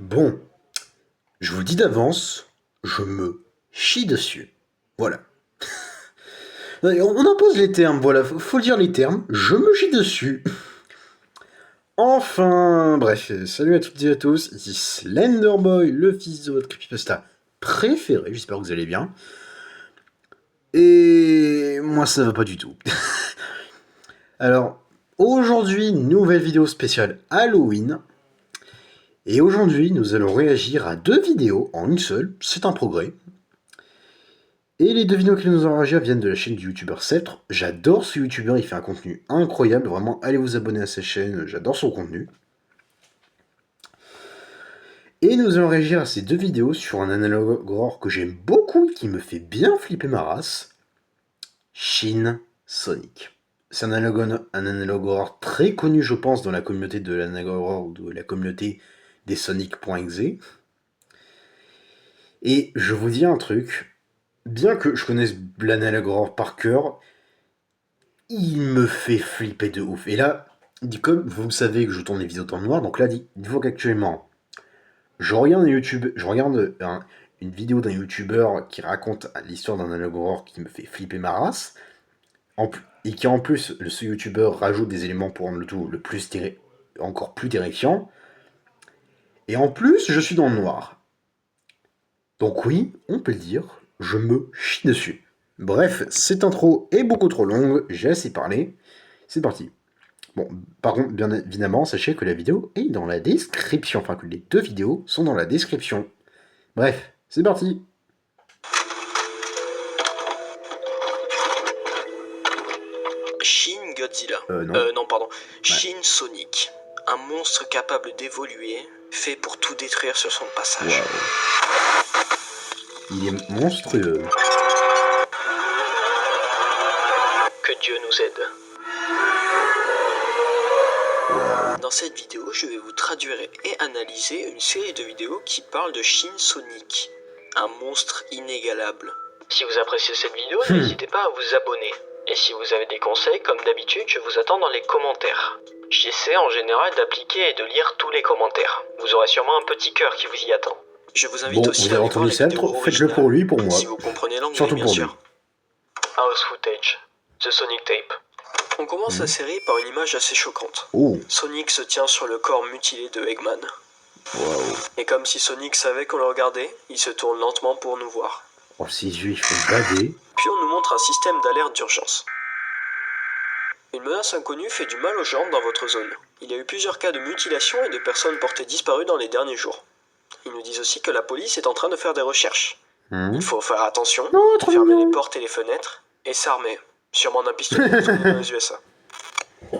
Bon, je vous le dis d'avance, je me chie dessus. Voilà. On impose les termes, voilà, faut dire les termes, je me chie dessus. Enfin, bref, salut à toutes et à tous, ici Slenderboy, le fils de votre creepypasta préféré, j'espère que vous allez bien. Et moi ça va pas du tout. Alors, aujourd'hui, nouvelle vidéo spéciale Halloween. Et aujourd'hui, nous allons réagir à 2 vidéos en une seule, c'est un progrès. Et les 2 vidéos qui nous ont réagi viennent de la chaîne du youtubeur Sceptre. J'adore ce youtubeur, il fait un contenu incroyable, vraiment allez vous abonner à sa chaîne, j'adore son contenu. Et nous allons réagir à ces 2 vidéos sur un analogue horror que j'aime beaucoup et qui me fait bien flipper ma race. Shin Sonic. C'est un analogue horror très connu je pense dans la communauté de l'analogue horror, de la communauté des Sonic.exe. Et je vous dis un truc, bien que je connaisse l'analogue horror par cœur, il me fait flipper de ouf. Et là, comme vous savez que je tourne les vidéos en noir, donc là, dites-vous qu'actuellement, je regarde une vidéo d'un youtubeur qui raconte l'histoire d'un analogue horror qui me fait flipper ma race, et qui en plus, ce youtubeur rajoute des éléments pour rendre le tout encore plus terrifiant. Et en plus, je suis dans le noir. Donc oui, on peut le dire, je me chie dessus. Bref, cette intro est beaucoup trop longue, j'ai assez parlé, c'est parti. Bon, par contre, bien évidemment, sachez que la vidéo est dans la description, enfin que les 2 vidéos sont dans la description. Bref, c'est parti. Shin Godzilla. Non. Non, pardon. Shin Sonic. Un monstre capable d'évoluer, fait pour tout détruire sur son passage. Wow. Il est monstrueux. Que Dieu nous aide. Wow. Dans cette vidéo, je vais vous traduire et analyser une série de vidéos qui parlent de Shin Sonic, un monstre inégalable. Si vous appréciez cette vidéo, n'hésitez pas à vous abonner. Et si vous avez des conseils, comme d'habitude, je vous attends dans les commentaires. J'essaie en général d'appliquer et de lire tous les commentaires. Vous aurez sûrement un petit cœur qui vous y attend. Je vous invite aussi à voir les vidéos faites-le pour lui, pour moi. Si vous comprenez l'anglais, surtout bien pour sûr. lui. House Footage, The Sonic Tape. On commence la série par une image assez choquante. Oh. Sonic se tient sur le corps mutilé de Eggman. Wow. Et comme si Sonic savait qu'on le regardait, il se tourne lentement pour nous voir. Oh, ses yeux, ils font bader. Puis on nous montre un système d'alerte d'urgence. Une menace inconnue fait du mal aux gens dans votre zone. Il y a eu plusieurs cas de mutilation et de personnes portées disparues dans les derniers jours. Ils nous disent aussi que la police est en train de faire des recherches. Il faut faire attention, fermer les portes et les fenêtres, et s'armer. Sûrement d'un pistolet dans les USA.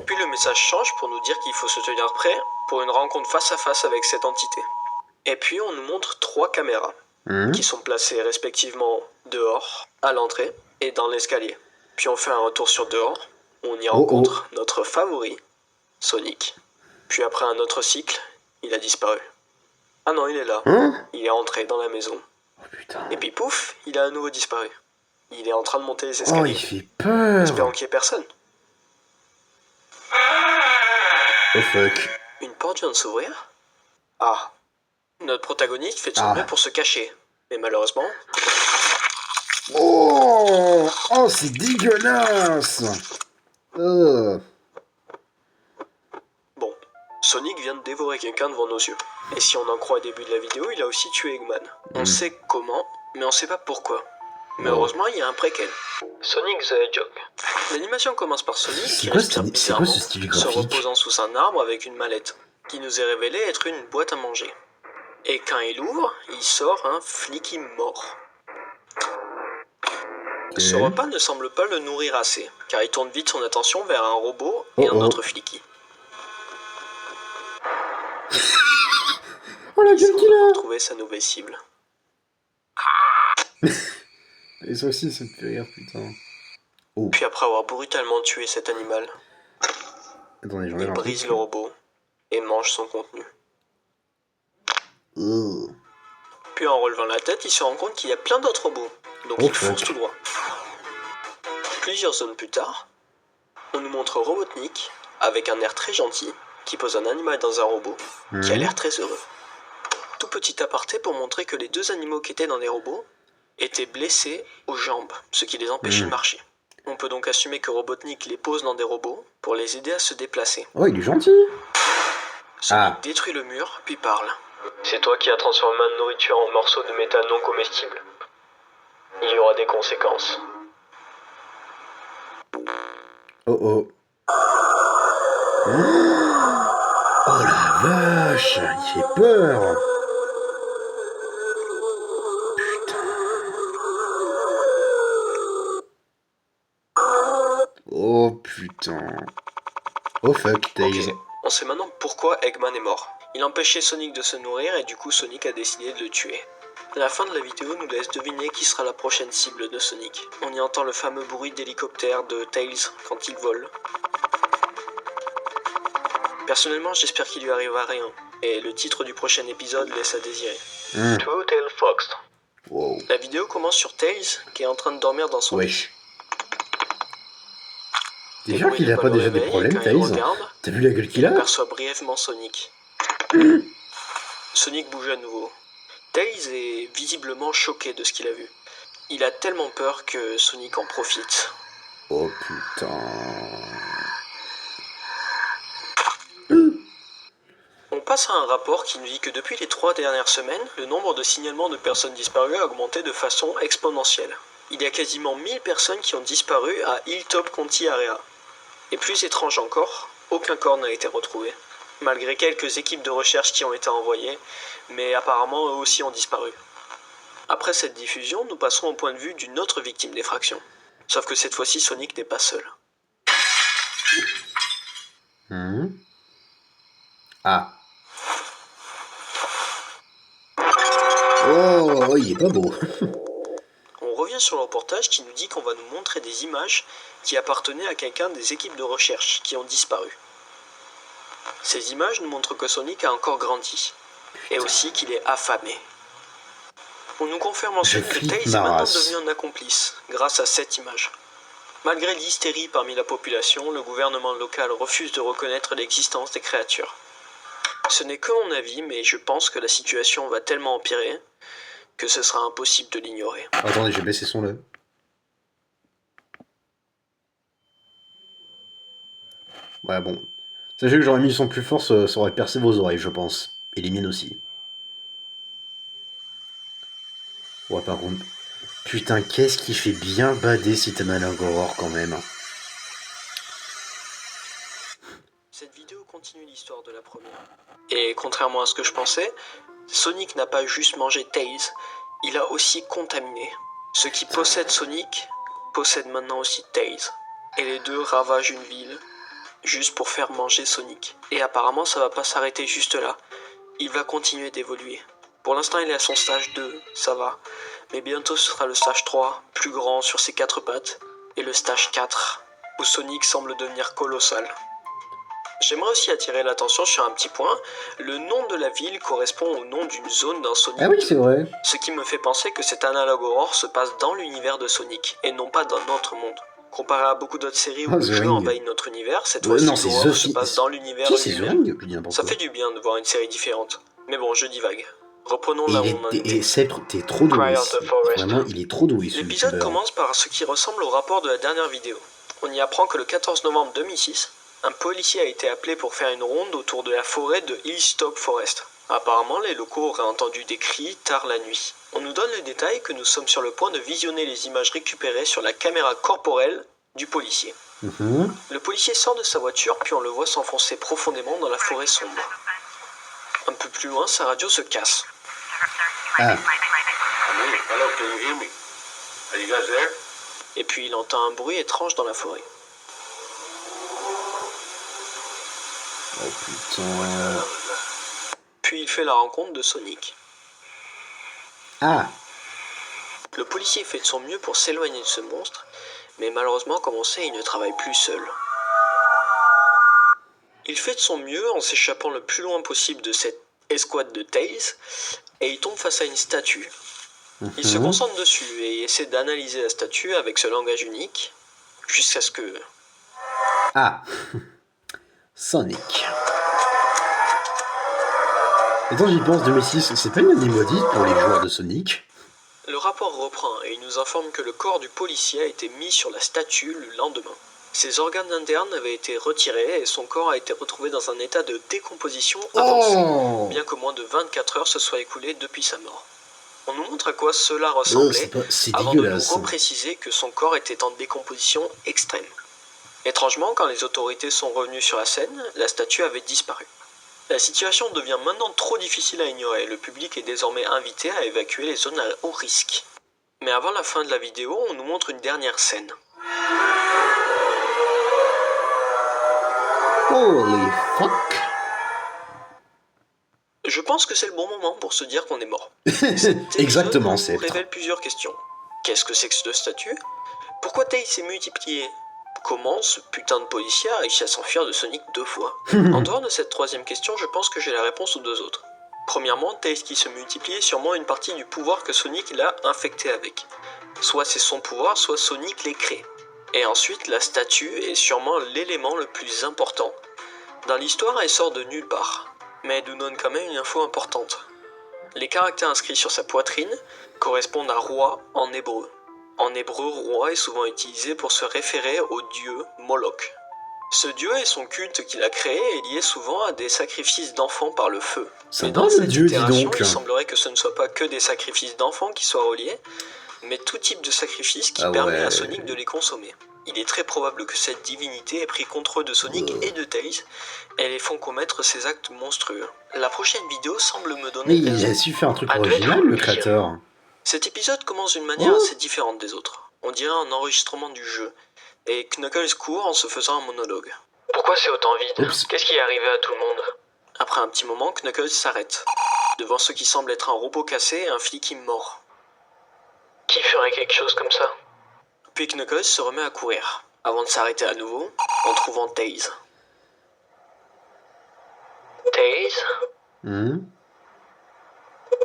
Puis le message change pour nous dire qu'il faut se tenir prêt pour une rencontre face à face avec cette entité. Et puis on nous montre 3 caméras, qui sont placées respectivement dehors, à l'entrée et dans l'escalier. Puis on fait un retour sur dehors, où on y rencontre notre favori, Sonic. Puis après un autre cycle, il a disparu. Ah non, il est là. Il est rentré dans la maison. Oh putain. Et puis pouf, il a à nouveau disparu. Il est en train de monter les escaliers. Oh, il fait peur. Espérons qu'il n'y ait personne. Oh fuck. Une porte vient de s'ouvrir. Ah. Notre protagoniste fait de son mieux pour se cacher. Mais malheureusement... Oh, oh c'est dégueulasse. Bon, Sonic vient de dévorer quelqu'un devant nos yeux. Et si on en croit au début de la vidéo, il a aussi tué Eggman. On sait comment, mais on sait pas pourquoi. Mais heureusement, il y a un préquel. Sonic the Hedgehog. L'animation commence par Sonic qui respire bizarrement, se reposant sous un arbre avec une mallette, qui nous est révélée être une boîte à manger. Et quand il ouvre, il sort un flicky mort. Ce repas ne semble pas le nourrir assez, car il tourne vite son attention vers un robot et un autre flicky. Oh la gueule qu'il a. Trouver sa nouvelle cible. Et ça aussi, ça me fait rire, putain. Oh. Puis après avoir brutalement tué cet animal, attendez, il brise le robot et mange son contenu. Puis en relevant la tête, il se rend compte qu'il y a plein d'autres robots, donc il fonce tout droit. Plusieurs zones plus tard, on nous montre Robotnik, avec un air très gentil, qui pose un animal dans un robot, qui a l'air très heureux. petit aparté pour montrer que les deux animaux qui étaient dans les robots étaient blessés aux jambes, ce qui les empêchait de marcher. On peut donc assumer que Robotnik les pose dans des robots pour les aider à se déplacer. Oh, il est gentil. Sonic détruit le mur, puis parle. C'est toi qui as transformé ma nourriture en morceaux de métal non comestibles. Il y aura des conséquences. Oh oh. Oh la vache, il fait peur. Oh putain. Oh fuck, Tails. Ok, on sait maintenant pourquoi Eggman est mort. Il empêchait Sonic de se nourrir et du coup Sonic a décidé de le tuer. La fin de la vidéo nous laisse deviner qui sera la prochaine cible de Sonic. On y entend le fameux bruit d'hélicoptère de Tails quand il vole. Personnellement, j'espère qu'il lui arrivera rien. Et le titre du prochain épisode laisse à désirer. Two-Tailed Fox. Wow. La vidéo commence sur Tails qui est en train de dormir dans son lit. Wesh. T'es sûr qu'il a pas déjà des problèmes, Tails? T'as vu la gueule qu'il a? Il aperçoit brièvement Sonic. Sonic bouge à nouveau. Tails est visiblement choqué de ce qu'il a vu. Il a tellement peur que Sonic en profite. Oh putain. On passe à un rapport qui nous dit que depuis les 3 dernières semaines, le nombre de signalements de personnes disparues a augmenté de façon exponentielle. Il y a quasiment 1000 personnes qui ont disparu à Hilltop County Area. Et plus étrange encore, aucun corps n'a été retrouvé. Malgré quelques équipes de recherche qui ont été envoyées, mais apparemment eux aussi ont disparu. Après cette diffusion, nous passerons au point de vue d'une autre victime d'effraction. Sauf que cette fois-ci, Sonic n'est pas seul. Ah. Oh, il est pas beau. On revient sur le reportage qui nous dit qu'on va nous montrer des images qui appartenaient à quelqu'un des équipes de recherche qui ont disparu. Ces images nous montrent que Sonic a encore grandi, et aussi qu'il est affamé. On nous confirme ensuite que Tails est maintenant devenu un accomplice, grâce à cette image. Malgré l'hystérie parmi la population, le gouvernement local refuse de reconnaître l'existence des créatures. Ce n'est que mon avis, mais je pense que la situation va tellement empirer que ce sera impossible de l'ignorer. Attendez, j'ai baissé son là. Ouais, bon. Sachez que j'aurais mis le son plus fort, ça aurait percé vos oreilles, je pense. Et les miennes aussi. Ouais, par contre... Putain, qu'est-ce qui fait bien bader cet Amalgoror quand même. Cette vidéo continue l'histoire de la première. Et contrairement à ce que je pensais, Sonic n'a pas juste mangé Tails, il a aussi contaminé. Ceux qui possèdent Sonic possèdent maintenant aussi Tails. Et les deux ravagent une ville, juste pour faire manger Sonic. Et apparemment ça va pas s'arrêter juste là, il va continuer d'évoluer. Pour l'instant il est à son stage 2, ça va. Mais bientôt ce sera le stage 3, plus grand sur ses 4 pattes. Et le stage 4, où Sonic semble devenir colossal. J'aimerais aussi attirer l'attention sur un petit point. Le nom de la ville correspond au nom d'une zone dans Sonic. Ah oui, c'est vrai. Ce qui me fait penser que cet Amalgoror se passe dans l'univers de Sonic, et non pas dans notre monde. Comparé à beaucoup d'autres séries où le jeu envahit notre univers, cette fois-ci l'horreur se passe dans l'univers lui-même. Ça fait du bien de voir une série différente. Mais bon, je divague. Reprenons là où on en était. Et Sceptre, t'es trop doué ici. Vraiment, il est trop doué ce L'épisode commence par ce qui ressemble au rapport de la dernière vidéo. On y apprend que le 14 novembre 2006, un policier a été appelé pour faire une ronde autour de la forêt de Hilltop Forest. Apparemment, les locaux auraient entendu des cris tard la nuit. On nous donne le détail que nous sommes sur le point de visionner les images récupérées sur la caméra corporelle du policier. Le policier sort de sa voiture, puis on le voit s'enfoncer profondément dans la forêt sombre. Un peu plus loin, sa radio se casse. Et puis il entend un bruit étrange dans la forêt. Oh putain. Puis il fait la rencontre de Sonic. Le policier fait de son mieux pour s'éloigner de ce monstre, mais malheureusement, comme on sait, il ne travaille plus seul. Il fait de son mieux en s'échappant le plus loin possible de cette escouade de Tails, et il tombe face à une statue. Il se concentre dessus et essaie d'analyser la statue avec ce langage unique, jusqu'à ce que... Sonic. Attends, j'y pense, 2006, c'est pas une année maudite pour les joueurs de Sonic? Le rapport reprend et il nous informe que le corps du policier a été mis sur la statue le lendemain. Ses organes internes avaient été retirés et son corps a été retrouvé dans un état de décomposition avancé, Oh! bien que moins de 24 heures se soient écoulées depuis sa mort. On nous montre à quoi cela ressemblait C'est avant de nous dégueulasse. repréciser que son corps était en décomposition extrême. Étrangement, quand les autorités sont revenues sur la scène, la statue avait disparu. La situation devient maintenant trop difficile à ignorer et le public est désormais invité à évacuer les zones à haut risque. Mais avant la fin de la vidéo, on nous montre une dernière scène. Holy fuck! Je pense que c'est le bon moment pour se dire qu'on est mort. Exactement, c'est. c'est. Révèle plusieurs questions. Qu'est-ce que c'est que ce statut? Pourquoi Tails s'est multiplié? Comment ce putain de policier a réussi à s'enfuir de Sonic 2 fois? En dehors de cette troisième question, je pense que j'ai la réponse aux deux autres. Premièrement, Tails qui se multiplie est sûrement une partie du pouvoir que Sonic l'a infecté avec. Soit c'est son pouvoir, soit Sonic les crée. Et ensuite, la statue est sûrement l'élément le plus important. Dans l'histoire, elle sort de nulle part, mais elle nous donne quand même une info importante. Les caractères inscrits sur sa poitrine correspondent à roi en hébreu. En hébreu, roi est souvent utilisé pour se référer au dieu Moloch. Ce dieu et son culte qu'il a créé est lié souvent à des sacrifices d'enfants par le feu. Ça Mais va dans le cette dieu, dis itération, donc. il semblerait que ce ne soit pas que des sacrifices d'enfants qui soient reliés, mais tout type de sacrifice qui permet à Sonic de les consommer. Il est très probable que cette divinité ait pris contrôle de Sonic et de Tails et les font commettre ces actes monstrueux. La prochaine vidéo semble me donner Mais raison. il a su faire un truc Elle doit original, être le pire. créateur. Cet épisode commence d'une manière Oh. assez différente des autres. On dirait un enregistrement du jeu, et Knuckles court en se faisant un monologue. Pourquoi c'est autant vide? Oups. Qu'est-ce qui est arrivé à tout le monde? Après un petit moment, Knuckles s'arrête, devant ce qui semble être un robot cassé et un flic immort. Qui ferait quelque chose comme ça? Puis Knuckles se remet à courir, avant de s'arrêter à nouveau, en trouvant Tails. Tails?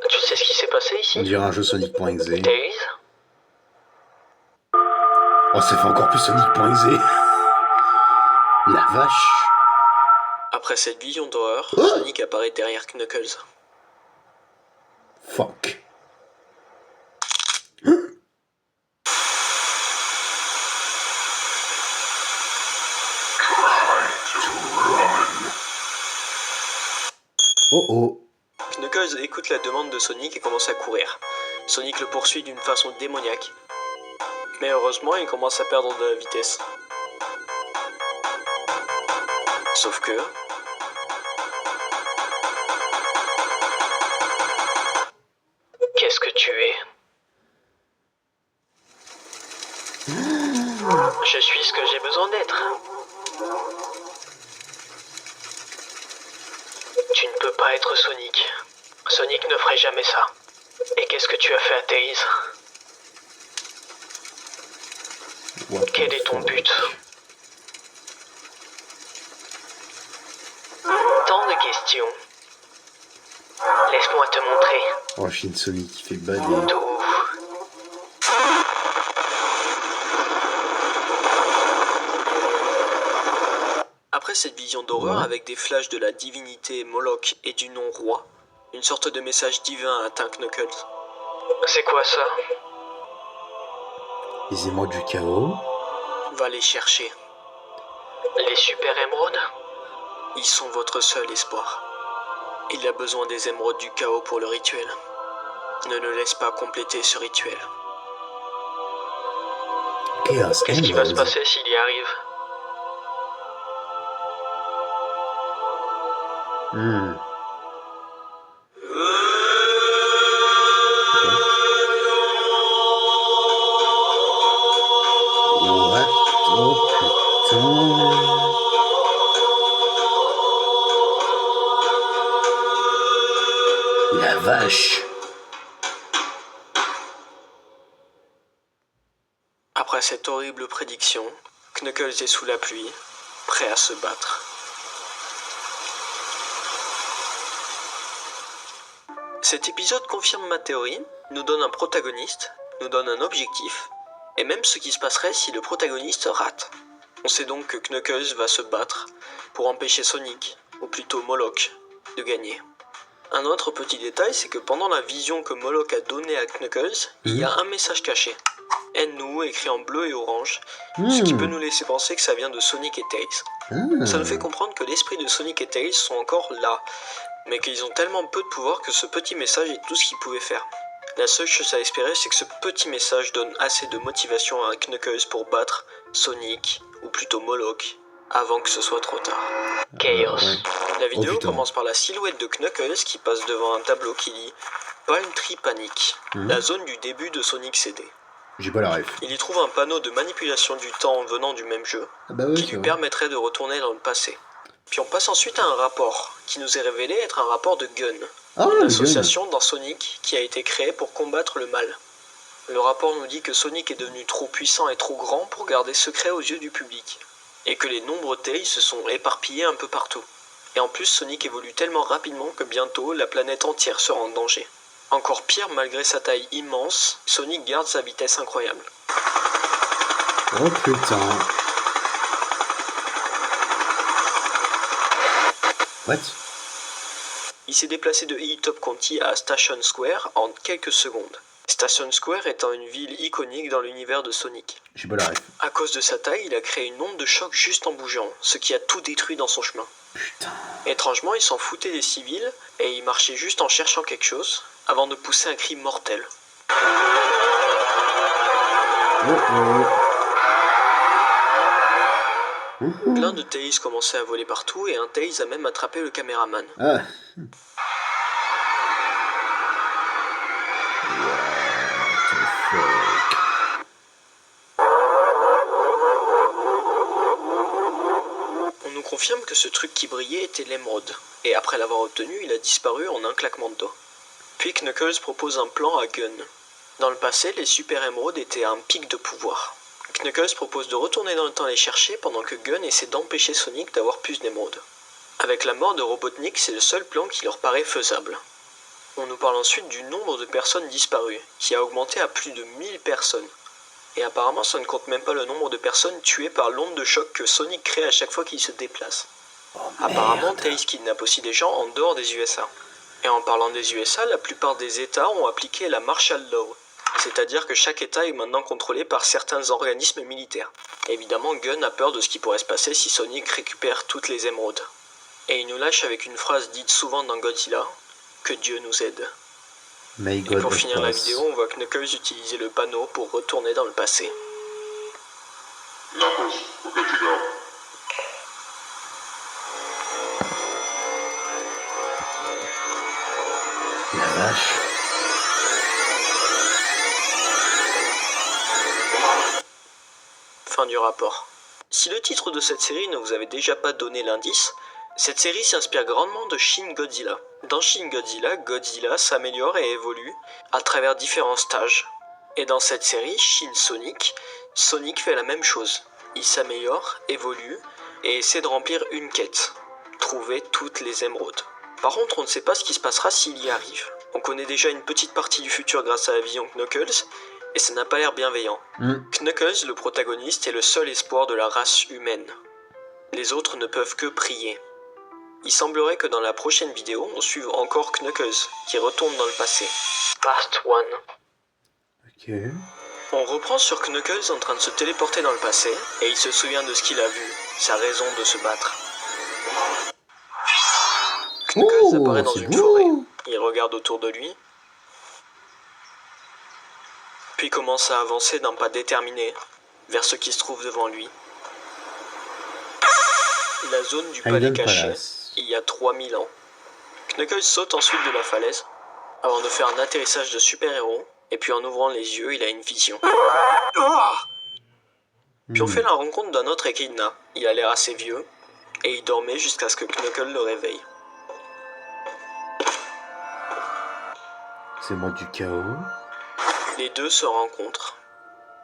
Tu sais ce qui s'est passé On ici? dirait un jeu Sonic.exe. Tails? Oh, ça fait encore plus Sonic.exe. La vache. Après cette vision d'horreur, Oh. Sonic apparaît derrière Knuckles. Fuck. Oh oh. Knuckles écoute la demande de Sonic et commence à courir. Sonic le poursuit d'une façon démoniaque. Mais heureusement, il commence à perdre de la vitesse. Sauf que... Qu'est-ce que tu es? Je suis ce que j'ai besoin d'être. Tu ne peux pas être Sonic. Sonic ne ferait jamais ça. Et qu'est-ce que tu as fait à Tails? Quel est ton but? Tant de questions. Laisse-moi te montrer. Oh, Shin Sonic qui fait bader. Tout. Après cette vision d'horreur Ouais. avec des flashs de la divinité Moloch et du nom roi, une sorte de message divin atteint Knuckles. C'est quoi ça? Les émeraudes du chaos. Va les chercher. Les super émeraudes? Ils sont votre seul espoir. Il a besoin des émeraudes du chaos pour le rituel. Ne le laisse pas compléter ce rituel. Chaos Qu'est-ce qui va se Emeralds. passer s'il y arrive? What? Oh putain. La vache. Après cette horrible prédiction, Knuckles est sous la pluie, prêt à se battre. Cet épisode confirme ma théorie, nous donne un protagoniste, nous donne un objectif, et même ce qui se passerait si le protagoniste rate. On sait donc que Knuckles va se battre pour empêcher Sonic, ou plutôt Moloch, de gagner. Un autre petit détail, c'est que pendant la vision que Moloch a donnée à Knuckles, il y a un message caché. Aide-nous, écrit en bleu et orange, ce qui peut nous laisser penser que ça vient de Sonic et Tails. Ça nous fait comprendre que l'esprit de Sonic et Tails sont encore là, mais qu'ils ont tellement peu de pouvoir que ce petit message est tout ce qu'ils pouvaient faire. La seule chose à espérer, c'est que ce petit message donne assez de motivation à Knuckles pour battre Sonic, ou plutôt Moloch, avant que ce soit trop tard. Chaos. Ouais. La vidéo putain. commence par la silhouette de Knuckles qui passe devant un tableau qui dit Palm Tree Panic, la zone du début de Sonic CD. J'ai pas la ref. Il y trouve un panneau de manipulation du temps venant du même jeu, Ah bah ouais, qui c'est lui vrai. permettrait de retourner dans le passé. Puis on passe ensuite à un rapport, qui nous est révélé être un rapport de Gun, Ah, une le association dans Sonic qui a été créée pour combattre le mal. Le rapport nous dit que Sonic est devenu trop puissant et trop grand pour garder secret aux yeux du public, et que les nombreux Tails se sont éparpillés un peu partout. Et en plus, Sonic évolue tellement rapidement que bientôt, la planète entière sera en danger. Encore pire, malgré sa taille immense, Sonic garde sa vitesse incroyable. Oh putain. What? Il s'est déplacé de Hilltop County à Station Square en quelques secondes. Station Square étant une ville iconique dans l'univers de Sonic. J'ai pas la ref. À cause de sa taille, il a créé une onde de choc juste en bougeant, ce qui a tout détruit dans son chemin. Putain. Étrangement, il s'en foutait des civils, et il marchait juste en cherchant quelque chose, avant de pousser un cri mortel. Plein de Tails commençaient à voler partout, et un Tails a même attrapé le caméraman. Ah. On nous confirme que ce truc qui brillait était l'émeraude, et après l'avoir obtenu, il a disparu en un claquement de doigts. Puis Knuckles propose un plan à Gun. Dans le passé, les super émeraudes étaient un pic de pouvoir. Knuckles propose de retourner dans le temps les chercher pendant que Gun essaie d'empêcher Sonic d'avoir plus d'émeraudes. Avec la mort de Robotnik, c'est le seul plan qui leur paraît faisable. On nous parle ensuite du nombre de personnes disparues, qui a augmenté à plus de 1000 personnes. Et apparemment, ça ne compte même pas le nombre de personnes tuées par l'onde de choc que Sonic crée à chaque fois qu'il se déplace. Apparemment, Tails kidnappe aussi des gens en dehors des USA. Et en parlant des USA, la plupart des États ont appliqué la Martial Law, c'est-à-dire que chaque État est maintenant contrôlé par certains organismes militaires. Évidemment, Gun a peur de ce qui pourrait se passer si Sonic récupère toutes les émeraudes. Et il nous lâche avec une phrase dite souvent dans Godzilla, que Dieu nous aide. My Et God pour of finir la Pass. vidéo, on voit Knuckles utiliser le panneau pour retourner dans le passé. Knuckles, we're good to go. La vache. Fin du rapport. Si le titre de cette série ne vous avait déjà pas donné l'indice, cette série s'inspire grandement de Shin Godzilla. Dans Shin Godzilla, Godzilla s'améliore et évolue à travers différents stages. Et dans cette série, Shin Sonic, Sonic fait la même chose. Il s'améliore, évolue et essaie de remplir une quête. Trouver toutes les émeraudes. Par contre, on ne sait pas ce qui se passera s'il y arrive. On connaît déjà une petite partie du futur grâce à la vision Knuckles, et ça n'a pas l'air bienveillant. Knuckles, le protagoniste, est le seul espoir de la race humaine. Les autres ne peuvent que prier. Il semblerait que dans la prochaine vidéo, on suive encore Knuckles, qui retourne dans le passé. Past 1. Ok. On reprend sur Knuckles en train de se téléporter dans le passé, et il se souvient de ce qu'il a vu, sa raison de se battre. Knuckles apparaît dans c'est une beau. forêt. Il regarde autour de lui, puis commence à avancer d'un pas déterminé vers ce qui se trouve devant lui. La zone du palais Hayden caché, Palace. il y a 3000 ans. Knuckles saute ensuite de la falaise, avant de faire un atterrissage de super-héros, et puis en ouvrant les yeux, il a une vision. Puis on fait la rencontre d'un autre Echidna. Il a l'air assez vieux, et il dormait jusqu'à ce que Knuckles le réveille. C'est moi du chaos. Les deux se rencontrent,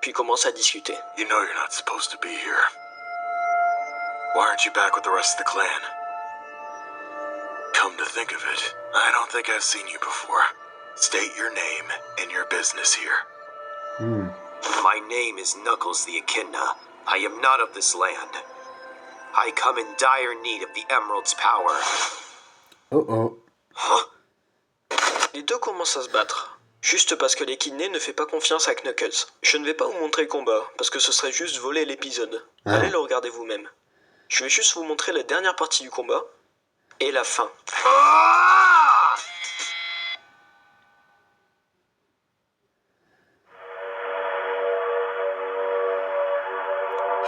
puis commencent à discuter. You know you're not supposed to be here. Why aren't you back with the rest of the clan? Come to think of it, I don't think I've seen you before. State your name and your business here. My name is Knuckles the Echidna. I am not of this land. I come in dire need of the Emerald's power. Oh oh. Huh? Les deux commencent à se battre. Juste parce que l'équidné ne fait pas confiance à Knuckles. Je ne vais pas vous montrer le combat, parce que ce serait juste voler l'épisode. Ah. Allez le regarder vous-même. Je vais juste vous montrer la dernière partie du combat, et la fin.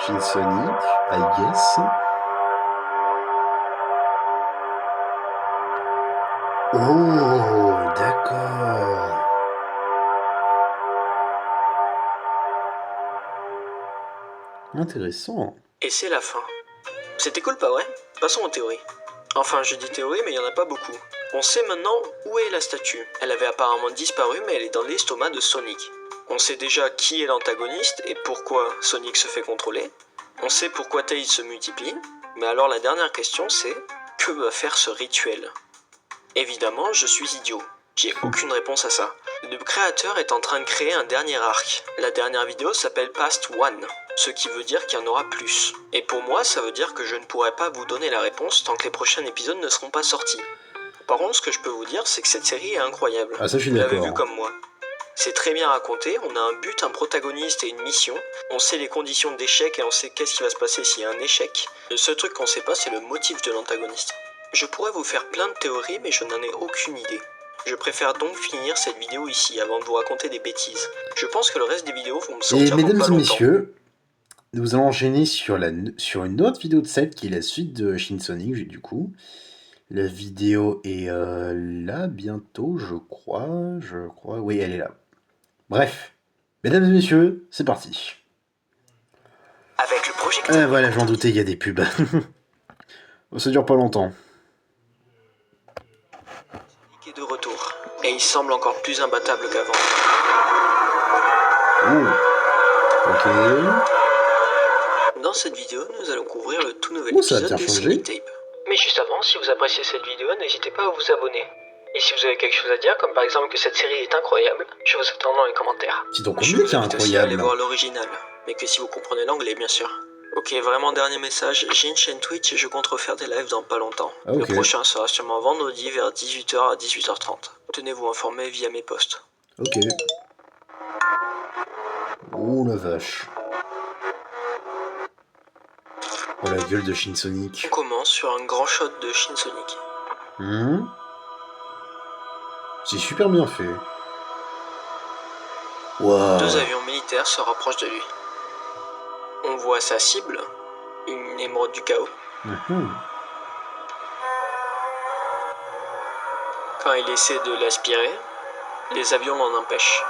Shin Sonic, I guess. Oh, d'accord. Intéressant. Et c'est la fin. C'était cool, pas vrai? Passons aux théories. Enfin, je dis théorie, mais il n'y en a pas beaucoup. On sait maintenant où est la statue. Elle avait apparemment disparu, mais elle est dans l'estomac de Sonic. On sait déjà qui est l'antagoniste et pourquoi Sonic se fait contrôler. On sait pourquoi Tails se multiplie. Mais alors la dernière question c'est, que va faire ce rituel? Évidemment, je suis idiot. J'ai aucune réponse à ça. Le créateur est en train de créer un dernier arc. La dernière vidéo s'appelle Past One, ce qui veut dire qu'il y en aura plus. Et pour moi, ça veut dire que je ne pourrai pas vous donner la réponse tant que les prochains épisodes ne seront pas sortis. Par contre, ce que je peux vous dire, c'est que cette série est incroyable. Ah, ça, je suis Vous l'avez d'accord. vu comme moi. C'est très bien raconté, on a un but, un protagoniste et une mission. On sait les conditions d'échec et on sait qu'est-ce qui va se passer s'il y a un échec. Le seul truc qu'on sait pas, c'est le motif de l'antagoniste. Je pourrais vous faire plein de théories, mais je n'en ai aucune idée. Je préfère donc finir cette vidéo ici avant de vous raconter des bêtises. Je pense que le reste des vidéos vont me Et sortir dans mesdames pas et longtemps. messieurs, nous allons enchaîner sur une autre vidéo de cette qui est la suite de Shin Sonic, du coup. La vidéo est là bientôt, je crois. Oui, elle est là. Bref, mesdames et messieurs, c'est parti. Avec le projecteur. Voilà, j'en doutais, il y a des pubs. Ça dure pas longtemps. Sonic est de retour, et il semble encore plus imbattable qu'avant. Oh. Ok. Dans cette vidéo, nous allons couvrir le tout nouvel Oh, ça a épisode bien des changé. Sonic Tape. Mais juste avant, si vous appréciez cette vidéo, n'hésitez pas à vous abonner. Et si vous avez quelque chose à dire, comme par exemple que cette série est incroyable, je vous attends dans les commentaires. C'est donc Je combien vous qui est invite aussi à aller incroyable. voir l'original, mais que si vous comprenez l'anglais, bien sûr. Ok, vraiment dernier message, j'ai une chaîne Twitch et je compte refaire des lives dans pas longtemps. Ah, ok. Le prochain sera sûrement vendredi vers 18h à 18h30. Tenez-vous informés via mes posts. Ok. Oh la vache. Oh la gueule de Shin Sonic. On commence sur un grand shot de Shin Sonic. C'est super bien fait. Waouh. Deux avions militaires se rapprochent de lui. On voit sa cible, une émeraude du chaos. Mhm. Quand il essaie de l'aspirer, les avions l'en empêchent.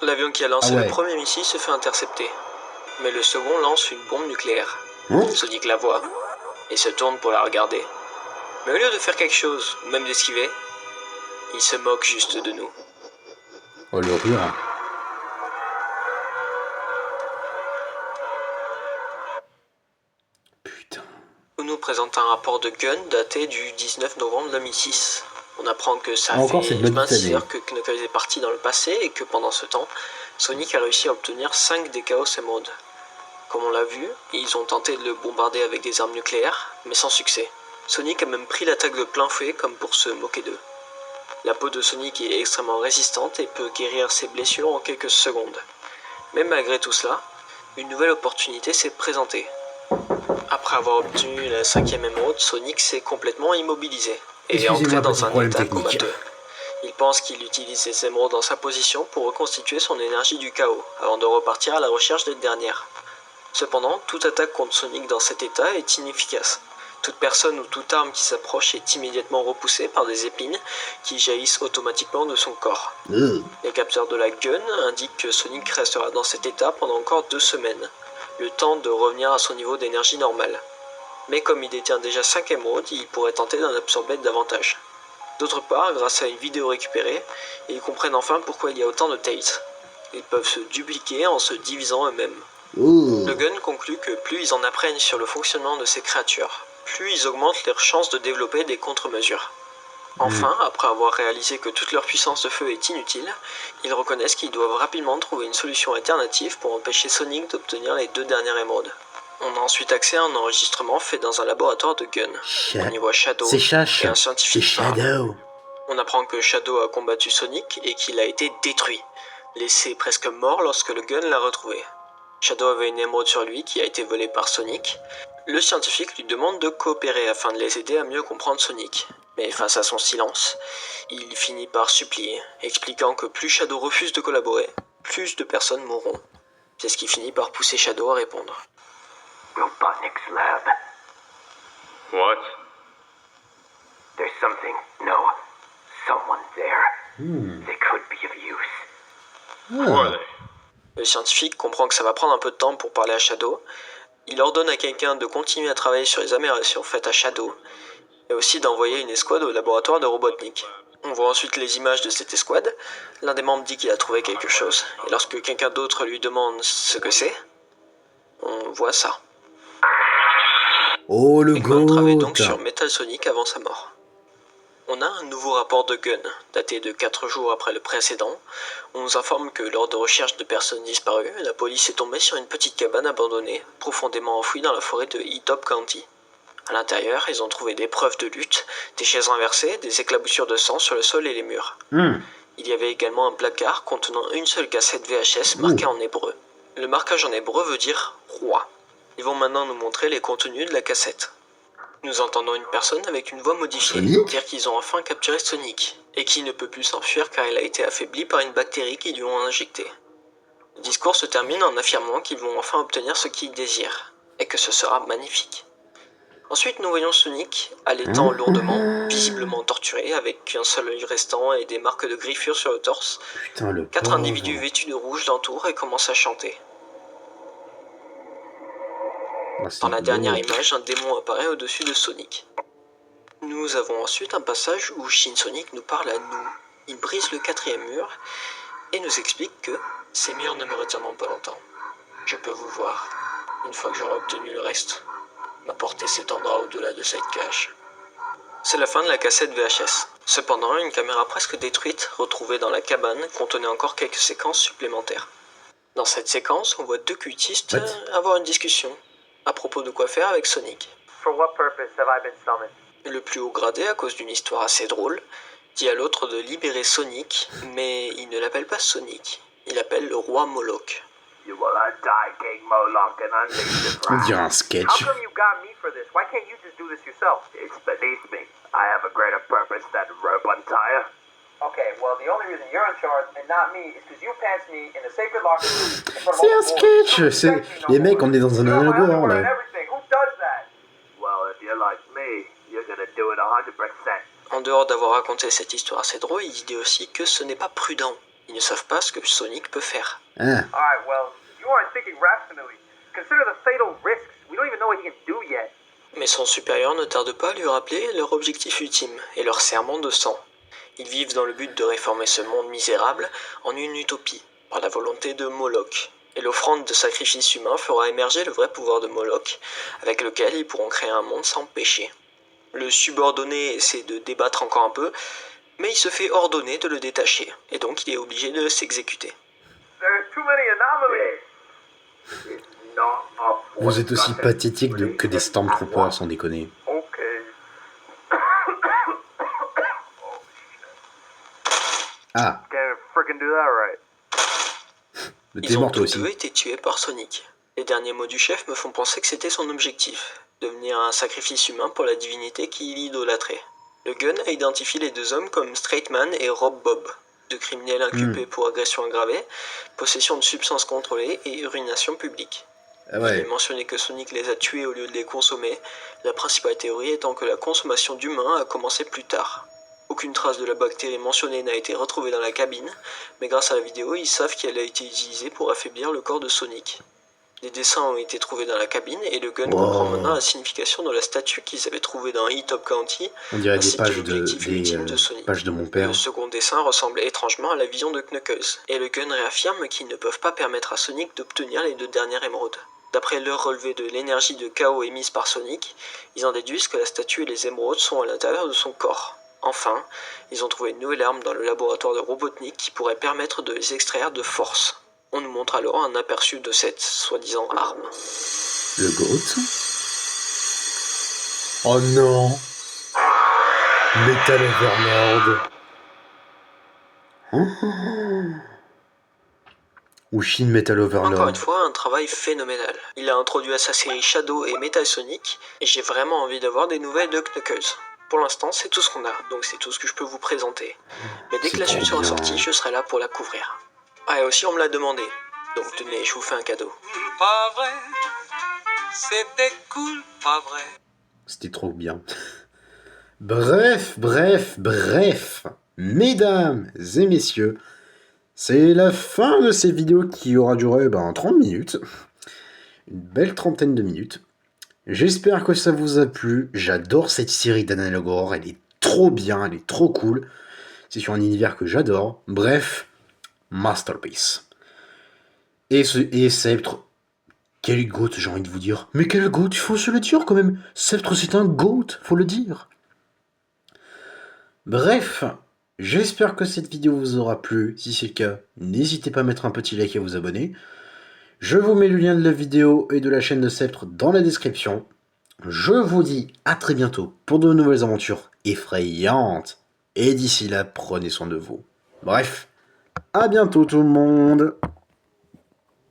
L'avion qui a lancé Ah ouais. le premier missile se fait intercepter, mais le second lance une bombe nucléaire. Hein Sonic la voit et se tourne pour la regarder. Mais au lieu de faire quelque chose, ou même d'esquiver, il se moque juste de nous. Oh le rire. Putain. On nous présente un rapport de Gunn daté du 19 novembre 2006. On apprend que ça Encore fait cette maudite 26 année. heures que Knuckles est parti dans le passé et que pendant ce temps, Sonic a réussi à obtenir 5 des Chaos Emeralds. Comme on l'a vu, ils ont tenté de le bombarder avec des armes nucléaires, mais sans succès. Sonic a même pris l'attaque de plein fouet comme pour se moquer d'eux. La peau de Sonic est extrêmement résistante et peut guérir ses blessures en quelques secondes. Mais malgré tout cela, une nouvelle opportunité s'est présentée. Après avoir obtenu la 5e émeraude, Sonic s'est complètement immobilisé et est entré Excusez-moi, dans petit un problème état technique. comateux. Il pense qu'il utilise les émeraudes dans sa position pour reconstituer son énergie du chaos, avant de repartir à la recherche des dernières. Cependant, toute attaque contre Sonic dans cet état est inefficace. Toute personne ou toute arme qui s'approche est immédiatement repoussée par des épines qui jaillissent automatiquement de son corps. Les capteurs de la Gun indiquent que Sonic restera dans cet état pendant encore 2 semaines, le temps de revenir à son niveau d'énergie normale. Mais comme il détient déjà 5 émeraudes, il pourrait tenter d'en absorber davantage. D'autre part, grâce à une vidéo récupérée, ils comprennent enfin pourquoi il y a autant de Tails. Ils peuvent se dupliquer en se divisant eux-mêmes. Le Gun conclut que plus ils en apprennent sur le fonctionnement de ces créatures, plus ils augmentent leurs chances de développer des contre-mesures. Enfin, après avoir réalisé que toute leur puissance de feu est inutile, ils reconnaissent qu'ils doivent rapidement trouver une solution alternative pour empêcher Sonic d'obtenir les 2 dernières émeraudes. On a ensuite accès à un enregistrement fait dans un laboratoire de Gunn. On y voit Shadow C'est et Chash. un C'est scientifique parle. Shadow. On apprend que Shadow a combattu Sonic et qu'il a été détruit, laissé presque mort lorsque le Gunn l'a retrouvé. Shadow avait une émeraude sur lui qui a été volée par Sonic. Le scientifique lui demande de coopérer afin de les aider à mieux comprendre Sonic. Mais face à son silence, il finit par supplier, expliquant que plus Shadow refuse de collaborer, plus de personnes mourront. C'est ce qui finit par pousser Shadow à répondre. Robotnik's lab. What? There's something. No. Someone there. They could be of use. Who are they? Le scientifique comprend que ça va prendre un peu de temps pour parler à Shadow. Il ordonne à quelqu'un de continuer à travailler sur les améliorations faites à Shadow, et aussi d'envoyer une escouade au laboratoire de Robotnik. On voit ensuite les images de cette escouade. L'un des membres dit qu'il a trouvé quelque chose, et lorsque quelqu'un d'autre lui demande ce que c'est, on voit ça. Oh, le Eggman travaillait donc goat. sur Metal Sonic avant sa mort. On a un nouveau rapport de Gunn, daté de 4 jours après le précédent. On nous informe que lors de recherches de personnes disparues, la police est tombée sur une petite cabane abandonnée, profondément enfouie dans la forêt de Hilltop County. À l'intérieur, ils ont trouvé des preuves de lutte, des chaises renversées, des éclaboussures de sang sur le sol et les murs. Il y avait également un placard contenant une seule cassette VHS marquée en hébreu. Le marquage en hébreu veut dire « roi ». Ils vont maintenant nous montrer les contenus de la cassette. Nous entendons une personne avec une voix modifiée Sonic dire qu'ils ont enfin capturé Sonic, et qu'il ne peut plus s'enfuir car il a été affaibli par une bactérie qu'ils lui ont injectée. Le discours se termine en affirmant qu'ils vont enfin obtenir ce qu'ils désirent, et que ce sera magnifique. Ensuite, nous voyons Sonic, allaitant lourdement, visiblement torturé, avec un seul œil restant et des marques de griffures sur le torse. Putain, le 4 pauvre. individus vêtus de rouge l'entourent et commencent à chanter. Ah, c'est Dans la beau. dernière image, un démon apparaît au-dessus de Sonic. Nous avons ensuite un passage où Shin Sonic nous parle à nous. Il brise le 4e mur et nous explique que ces murs ne me retiendront pas longtemps. Je peux vous voir, une fois que j'aurai obtenu le reste. Ma portée s'étendra au-delà de cette cage. C'est la fin de la cassette VHS. Cependant, une caméra presque détruite, retrouvée dans la cabane, contenait encore quelques séquences supplémentaires. Dans cette séquence, on voit 2 cultistes avoir une discussion à propos de quoi faire avec Sonic. For what purpose have I been summoned? Le plus haut gradé, à cause d'une histoire assez drôle, dit à l'autre de libérer Sonic, mais il ne l'appelle pas Sonic, il l'appelle le roi Moloch. You will die, King Moloch, and unleash the On wrath. dirait un How sketch. come you got me for this? Why can't you just do this yourself? It's beneath me. I have a greater purpose than rope untire. Okay, well, the only reason you're in charge and not me is because you pants me in the sacred locker room in front of C'est all un the boys. sketch. C'est... Les mecs, on est dans un You know my laboratoire, underwear and là. everything. Who does that? Well, if you're like me, you're gonna do it 100%. En dehors d'avoir raconté cette histoire assez drôle, il dit aussi que ce n'est pas prudent. Ils ne savent pas ce que Sonic peut faire. Ah. Alright, well, you aren't thinking rationally. Consider the fatal risks. We don't even know what he can do yet. Mais son supérieur ne tarde pas à lui rappeler leur objectif ultime et leur serment de sang. Ils vivent dans le but de réformer ce monde misérable en une utopie, par la volonté de Moloch. Et l'offrande de sacrifice humain fera émerger le vrai pouvoir de Moloch, avec lequel ils pourront créer un monde sans péché. Le subordonné essaie de débattre encore un peu, mais il se fait ordonner de le détacher, et donc il est obligé de s'exécuter. There's too many anomalies. It's not up for Vous êtes aussi discussion. pathétique que des Stormtroopers, sans déconner. Okay. Ah, Can't freaking do that right. t'es Ils ont mort toi tous aussi. deux été tués par Sonic. Les derniers mots du chef me font penser que c'était son objectif, devenir un sacrifice humain pour la divinité qu'il idolâtrait. Le gun a identifié les 2 hommes comme Straightman et Rob Bob, 2 criminels inculpés pour agression aggravée, possession de substances contrôlées et urination publique. Ah Il ouais. est mentionné que Sonic les a tués au lieu de les consommer, la principale théorie étant que la consommation d'humains a commencé plus tard. Aucune trace de la bactérie mentionnée n'a été retrouvée dans la cabine, mais grâce à la vidéo, ils savent qu'elle a été utilisée pour affaiblir le corps de Sonic. Des dessins ont été trouvés dans la cabine et le gun comprend maintenant la signification de la statue qu'ils avaient trouvée dans Hilltop County, On dirait des ainsi que pages l'objectif ultime de Sonic. pages de mon père. Le second dessin ressemble étrangement à la vision de Knuckles, et le gun réaffirme qu'ils ne peuvent pas permettre à Sonic d'obtenir les 2 dernières émeraudes. D'après leur relevé de l'énergie de chaos émise par Sonic, ils en déduisent que la statue et les émeraudes sont à l'intérieur de son corps. Enfin, ils ont trouvé une nouvelle arme dans le laboratoire de Robotnik qui pourrait permettre de les extraire de force. On nous montre alors un aperçu de cette soi-disant arme. Le GOAT. Oh non. Metal Overlord. Ou Shin Metal Overlord. Encore une fois, un travail phénoménal. Il a introduit à sa série Shadow et Metal Sonic, et j'ai vraiment envie d'avoir des nouvelles de Knuckles. Pour l'instant, c'est tout ce qu'on a, donc c'est tout ce que je peux vous présenter. Mais dès que la suite sera sortie, je serai là pour la couvrir. Ah, et aussi on me l'a demandé, donc tenez, je vous fais un cadeau. Pas vrai, c'était cool, pas vrai. C'était trop bien. Bref, mesdames et messieurs, c'est la fin de cette vidéo qui aura duré 30 minutes. Une belle trentaine de minutes. J'espère que ça vous a plu. J'adore cette série d'Analogore. Elle est trop bien, elle est trop cool. C'est sur un univers que j'adore. Bref, masterpiece. Et Sceptre, quel GOAT, j'ai envie de vous dire. Mais quel GOAT, il faut se le dire quand même. Sceptre, c'est un GOAT, faut le dire. Bref, j'espère que cette vidéo vous aura plu. Si c'est le cas, n'hésitez pas à mettre un petit like et à vous abonner. Je vous mets le lien de la vidéo et de la chaîne de Sceptre dans la description. Je vous dis à très bientôt pour de nouvelles aventures effrayantes. Et d'ici là, prenez soin de vous. Bref, à bientôt tout le monde.